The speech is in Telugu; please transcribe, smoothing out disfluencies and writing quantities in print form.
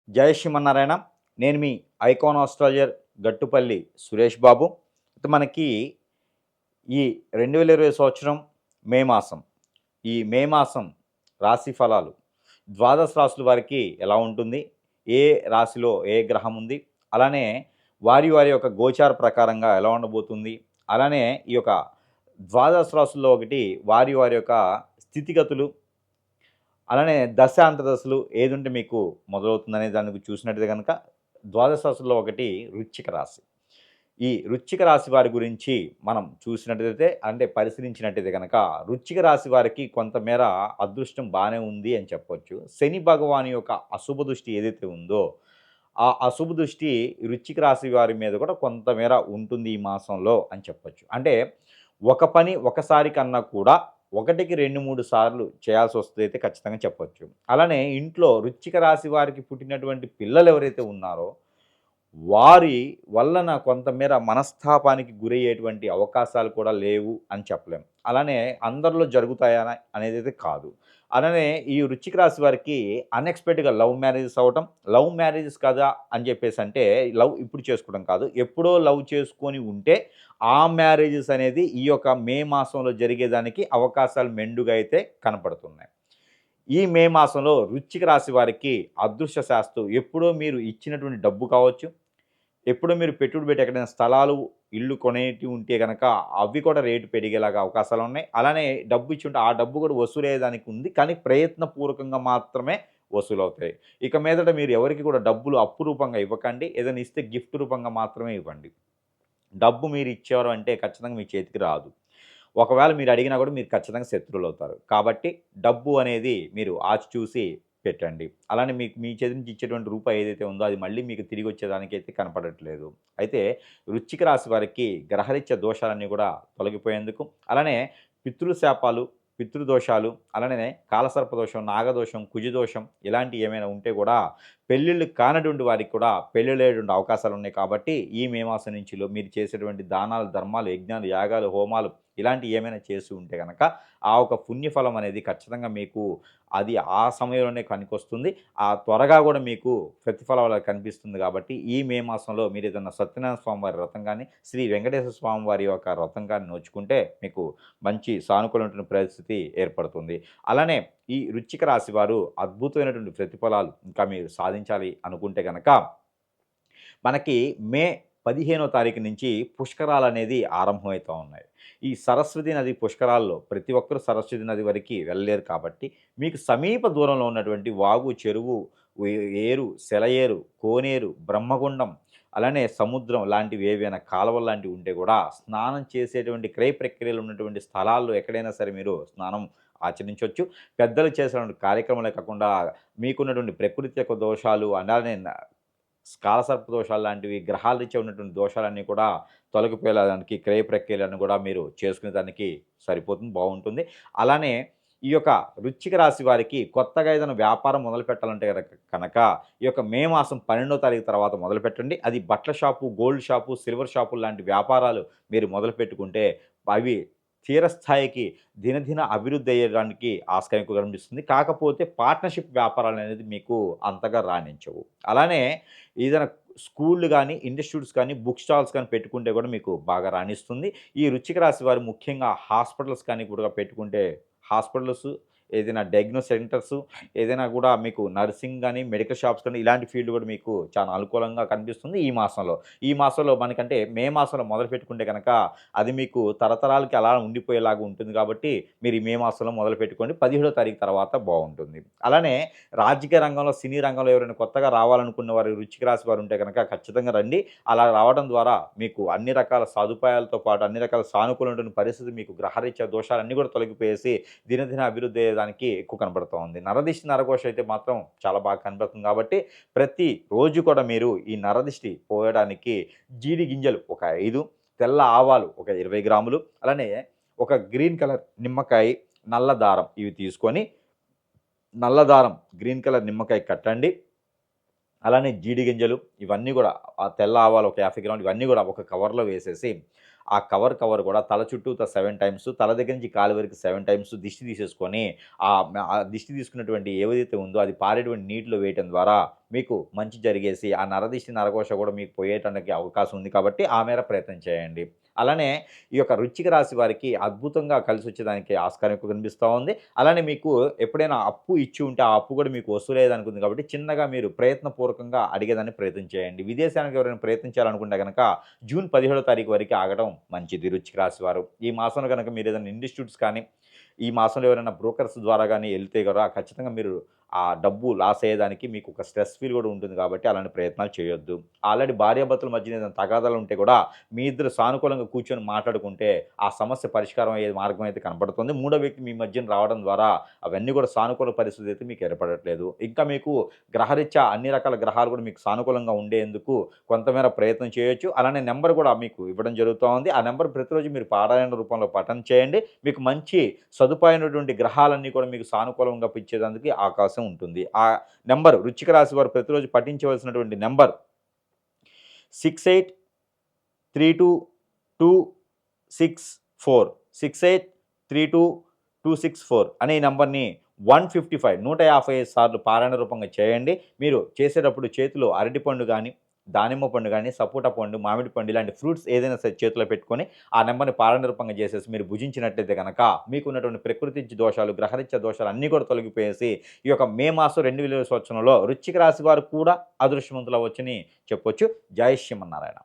జై శ్రీమన్నారాయణ. నేను మీ ఐకాన్ ఆస్ట్రాలజర్ గట్టుపల్లి సురేష్ బాబు. మనకి ఈ 2020 సంవత్సరం మే మాసం. ఈ మే మాసం రాశి ఫలాలు ద్వాదశ రాశుల వారికి ఎలా ఉంటుంది? ఏ రాశిలో ఏ గ్రహం ఉంది? అలానే వారి వారి యొక్క గోచార ప్రకారంగా ఎలా ఉండబోతుంది? అలానే ఈ యొక్క ద్వాదశ రాశుల్లో ఒకటి వారి వారి యొక్క స్థితిగతులు, అలానే దశ అంతర్దశలు ఏదుంటే మీకు మొదలవుతుందనే దానికి చూసినట్టయితే గనక ద్వాదశ రాశుల్లో ఒకటి వృశ్చిక రాశి. ఈ వృశ్చిక రాశి వారి గురించి మనం చూసినట్టయితే అంటే పరిశీలించినట్టయితే గనక వృశ్చిక రాశి వారికి కొంతమేర అదృష్టం బానే ఉంది అని చెప్పొచ్చు. శని భగవాని యొక్క అశుభ దృష్టి ఏదైతే ఉందో, ఆ అశుభ దృష్టి వృశ్చిక రాశి వారి మీద కూడా కొంతమేర ఉంటుంది ఈ మాసంలో అని చెప్పొచ్చు. అంటే ఒక పని ఒకసారి కన్నా కూడా ఒకటికి 2, 3 సార్లు చేయాల్సొస్తదైతే ఖచ్చితంగా చెప్పొచ్చు. అలానే ఇంట్లో వృశ్చిక రాశి వారికి పుట్టినటువంటి పిల్లలు ఎవరైతే ఉన్నారో, వారి వలన కొంతమేర మనస్తాపానికి గురయ్యేటువంటి అవకాశాలు కూడా లేవు అని చెప్పలేం. అలానే అందరిలో జరుగుతాయా అనేదైతే కాదు. అలానే ఈ వృశ్చిక రాశి వారికి అన్‌ఎక్స్‌పెక్టెడ్‌గా లవ్ మ్యారేజెస్ అవ్వటం, లవ్ మ్యారేజెస్ కదా అని చెప్పేసంటే లవ్ ఇప్పుడు చేసుకోవడం కాదు. ఎప్పుడో లవ్ చేసుకొని ఉంటే ఆ మ్యారేజెస్ అనేది ఈ యొక్క మే మాసంలో జరిగేదానికి అవకాశాలు మెండుగా అయితే కనపడుతున్నాయి. ఈ మే మాసంలో వృశ్చిక రాశి వారికి అదృష్ట శాస్తు ఎప్పుడో మీరు ఇచ్చినటువంటి డబ్బు కావచ్చు, ఎప్పుడో మీరు పెట్టుబడి పెట్టి ఎక్కడైనా స్థలాలు, ఇల్లు కొనేటివి ఉంటే గనక అవి కూడా రేటు పెరిగేలాగా అవకాశాలున్నాయి. అలానే డబ్బు ఇచ్చుంటే ఆ డబ్బు కూడా వసూలయ్యేదానికి ఉంది. కానీ ప్రయత్నపూర్వకంగా మాత్రమే వసూలవుతాయి. ఇక మీదట మీరు ఎవరికీ కూడా డబ్బులు అప్పు రూపంగా ఇవ్వకండి. ఏదైనా ఇస్తే గిఫ్ట్ రూపంగా మాత్రమే ఇవ్వండి. డబ్బు మీరు ఇచ్చారు అంటే ఖచ్చితంగా మీ చేతికి రాదు. ఒకవేళ మీరు అడిగినా కూడా మీరు ఖచ్చితంగా శత్రువులవుతారు. కాబట్టి డబ్బు అనేది మీరు ఆచిచూసి పెట్టండి. అలానే మీకు మీ చేతి నుంచి ఇచ్చేటువంటి రూపాయి ఏదైతే ఉందో అది మళ్ళీ మీకు తిరిగొచ్చేదానికైతే కనపడట్లేదు. అయితే వృశ్చిక రాశి వారికి గ్రహరీత్యా దోషాలన్నీ కూడా తొలగిపోయేందుకు, అలానే పితృశాపాలు, పితృదోషాలు, అలానే కాలసర్ప దోషం, నాగదోషం, కుజదోషం ఇలాంటివి ఏమైనా ఉంటే కూడా పెళ్ళిళ్ళు కానటువంటి వారికి కూడా పెళ్ళిళ్ళయ్యేటువంటి అవకాశాలున్నాయి కాబట్టి ఈ మే మాసం నుంచిలో మీరు చేసేటువంటి దానాలు, ధర్మాలు, యజ్ఞాలు, యాగాలు, హోమాలు ఇలాంటివి ఏమైనా చేసి ఉంటే గనక ఆ ఒక పుణ్యఫలం అనేది ఖచ్చితంగా మీకు అది ఆ సమయంలోనే పనికొస్తుంది. త్వరగా కూడా మీకు ప్రతిఫలం అలా కనిపిస్తుంది కాబట్టి ఈ మే మాసంలో మీరు ఏదన్నా సత్యనారాయణ స్వామి వారి వ్రతం గాని, శ్రీ వెంకటేశ్వర స్వామి వారి యొక్క వ్రతం గాని నోచుకుంటే మీకు మంచి సానుకూలమైనటువంటి పరిస్థితి ఏర్పడుతుంది. అలానే ఈ వృశ్చిక రాశి వారు అద్భుతమైనటువంటి ప్రతిఫలాలు ఇంకా మీరు సాధించాలి అనుకుంటే గనక మనకి మే 15వ తారీఖు నుంచి పుష్కరాలనేది ఆరంభమవుతా ఉన్నాయి. ఈ సరస్వతి నది పుష్కరాల్లో ప్రతి ఒక్కరు సరస్వతి నది వరకి వెళ్ళలేరు కాబట్టి, మీకు సమీప దూరంలో ఉన్నటువంటి వాగు, చెరువు, ఏరు, సెలయేరు, కోనేరు, బ్రహ్మగుండం, అలానే సముద్రం లాంటివి ఏవైనా కాలువలు లాంటివి ఉంటే కూడా స్నానం చేసేటువంటి క్రయ ప్రక్రియలు ఉన్నటువంటి స్థలాల్లో ఎక్కడైనా సరే మీరు స్నానం ఆచరించొచ్చు. పెద్దలు చేసేటువంటి కార్యక్రమాలే కాకుండా మీకున్నటువంటి ప్రకృతి యొక్క దోషాలు అలానే కాలసర్ప దోషాలు లాంటివి గ్రహాల రీత్యా ఉన్నటువంటి దోషాలన్నీ కూడా తొలగిపోయేదానికి క్రయ ప్రక్రియలను కూడా మీరు చేసుకునే దానికి సరిపోతుంది, బాగుంటుంది. అలానే ఈ యొక్క వృశ్చిక రాశి వారికి కొత్తగా ఏదైనా వ్యాపారం మొదలుపెట్టాలంటే కనుక ఈ యొక్క మే మాసం 12వ తారీఖు తర్వాత మొదలుపెట్టండి. అది బట్టల షాపు, గోల్డ్ షాపు, సిల్వర్ షాపులు లాంటి వ్యాపారాలు మీరు మొదలుపెట్టుకుంటే అవి తీరస్థాయికి దినదిన అభివృద్ధి అయ్యేదానికి ఆస్కారం ఎక్కువ కనిపిస్తుంది. కాకపోతే పార్ట్నర్‌షిప్ వ్యాపారాలనేది మీకు అంతగా రాణించవు. అలానే ఏదైనా స్కూల్‌లు గాని, ఇన్‌స్టిట్యూట్స్ కానీ, బుక్ స్టాల్స్ కానీ పెట్టుకుంటే కూడా మీకు బాగా రాణిస్తుంది. ఈ వృశ్చిక రాశి వారు ముఖ్యంగా హాస్పిటల్స్ కానీ కూడా పెట్టుకుంటే హాస్పిటల్స్, ఏదైనా డయాగ్నోస్ సెంటర్స్, ఏదైనా కూడా మీకు నర్సింగ్ గాని, మెడికల్ షాప్స్ కానీ ఇలాంటి ఫీల్డ్ కూడా మీకు చాలా అనుకూలంగా కనిపిస్తుంది ఈ మాసంలో. ఈ మాసంలో మనకంటే మే మాసంలో మొదలుపెట్టుకుంటే గనక అది మీకు తరతరాలకి అలా ఉండిపోయేలాగా ఉంటుంది కాబట్టి మీరు ఈ మే మాసంలో మొదలుపెట్టుకోండి. 17వ తారీఖు తర్వాత బావుంటుంది. అలానే రాజకీయ రంగంలో, సినీ రంగంలో ఎవరైనా కొత్తగా రావాలనుకున్న వారు వృశ్చిక రాశి వారు ఉంటే గనక ఖచ్చితంగా రండి. అలా రావడం ద్వారా మీకు అన్ని రకాల సదుపాయాలతో పాటు అన్ని రకాల సానుకూలమైనటువంటి పరిస్థితి మీకు గ్రహరీత్యా దోషాలన్నీ కూడా తొలగిపోయేసి దినదిన అభివృద్ధి అయ్యేదానికి ఎక్కువ కనపడుతూ ఉంది. నరదిష్టి, నరఘోష అయితే మాత్రం చాలా బాగా కనపడుతుంది కాబట్టి ప్రతి రోజు కూడా మీరు ఈ నరదిష్టి పోయడానికి జీడి గింజలు ఒక 5, తెల్ల ఆవాలు ఒక 20 గ్రాములు, అలానే ఒక గ్రీన్ కలర్ నిమ్మకాయ, నల్ల దారం ఇవి తీసుకొని నల్ల దారం గ్రీన్ కలర్ నిమ్మకాయ కట్టండి. అలానే జీడి గింజలు ఇవన్నీ గూడా తెల్ల ఆవాలు ఒక 50 గ్రాములు ఇవన్నీ గూడా ఒక కవర్‌లో వేసేసి, ఆ కవర్ కూడా తల చుట్టూతా 7 టైమ్స్, తల దగ్గర నుంచి కాలి వరకు 7 టైమ్స్ దిష్టి తీసేసుకొని, ఆ దిష్టి తీసుకున్నటువంటి ఏదైతే ఉందో అది పారేటువంటి నీటిలో వేయటం ద్వారా మీకు మంచి జరిగేసి, ఆ నరదిష్టి, నరఘోష కూడా మీకు పోయేటానికి అవకాశం ఉంది కాబట్టి, ఆ మేర ప్రయత్నం చేయండి. అలానే ఈ యొక్క వృశ్చిక రాశి వారికి అద్భుతంగా కలిసొచ్చేదానికి ఆస్కారం ఎక్కువ కనిపిస్తా ఉంది. అలానే మీకు ఎప్పుడైనా అప్పు ఇచ్చి ఉంటే, ఆ అప్పు కూడా మీకు వసూలయ్యేదానికి ఉంది కాబట్టి, చిన్నగా మీరు ప్రయత్నపూర్వకంగా అడిగేదానికి ప్రయత్నం చేయండి. విదేశానికి ఎవరైనా ప్రయత్నించాలనుకుంటే గనక, జూన్ 17వ తారీఖు వరకు ఆగడం మంచిది వృశ్చిక రాశి వారు. ఈ మాసంలో గనక మీరు ఏదైనా ఇన్‌స్టిట్యూట్స్ కానీ, ఈ మాసంలో ఎవరైనా బ్రోకర్స్ ద్వారా గాని ఎళ్తే గూడా ఖచ్చితంగా మీరు ఆ డబ్బు లాస్ అయ్యేదానికి మీకు ఒక స్ట్రెస్ ఫీల్ కూడా ఉంటుంది కాబట్టి అలాంటి ప్రయత్నాలు చేయొద్దు. ఆల్రెడీ భార్యాభర్తల మధ్యన ఏదైనా తగాదాలు ఉంటే కూడా మీ ఇద్దరు సానుకూలంగా కూర్చొని మాట్లాడుకుంటే ఆ సమస్య పరిష్కారం అయ్యే మార్గం అయితే కనపడుతుంది. మూడో వ్యక్తి మీ మధ్యన రావడం ద్వారా అవన్నీ కూడా సానుకూల పరిస్థితి అయితే మీకు ఏర్పడట్లేదు. ఇంకా మీకు గ్రహరీత్యా అన్ని రకాల గ్రహాలు కూడా మీకు సానుకూలంగా ఉండేందుకు కొంతమేర ప్రయత్నం చేయొచ్చు. అలానే నంబర్ కూడా మీకు ఇవ్వడం జరుగుతా ఉంది. ఆ నంబర్ ప్రతిరోజు మీరు పారాయణ రూపంలో పఠనం చేయండి. మీకు మంచి సదుపాయమైనటువంటి గ్రహాలన్నీ కూడా మీకు సానుకూలంగా పిచ్చేదానికి అవకాశం ఉంటుంది. ఆ నంబర్ వృశ్చిక రాశి వారు ప్రతిరోజు పఠించవలసినటువంటి నంబర్ 68322664 68322664 అనే ఈ నంబర్‌ని 155 సార్లు పారాయణ రూపంగా చేయండి. మీరు చేసేటప్పుడు చేతిలో అరటిపండు గాని, దానిమ్మ పండు గాని, సపోటా పండు, మామిడి పండు ఇలాంటి ఫ్రూట్స్ ఏదైనా సరే చేతిలో పెట్టుకొని, ఆ నంబర్‌ని పారాయణ రూపంగా చేసేసి మీరు భుజించినట్లయితే గనక, మీకున్నటువంటి ప్రకృతి దోషాలు, గ్రహరీత్యా దోషాలు అన్నీ కూడా తొలగిపోయేసి, ఈ యొక్క మే మాసం 2020 సంవత్సరంలో వృశ్చిక రాశి వారు కూడా అదృష్టవంతులవ్వొచ్చని చెప్పొచ్చు. జై శ్రీమన్నారాయణ.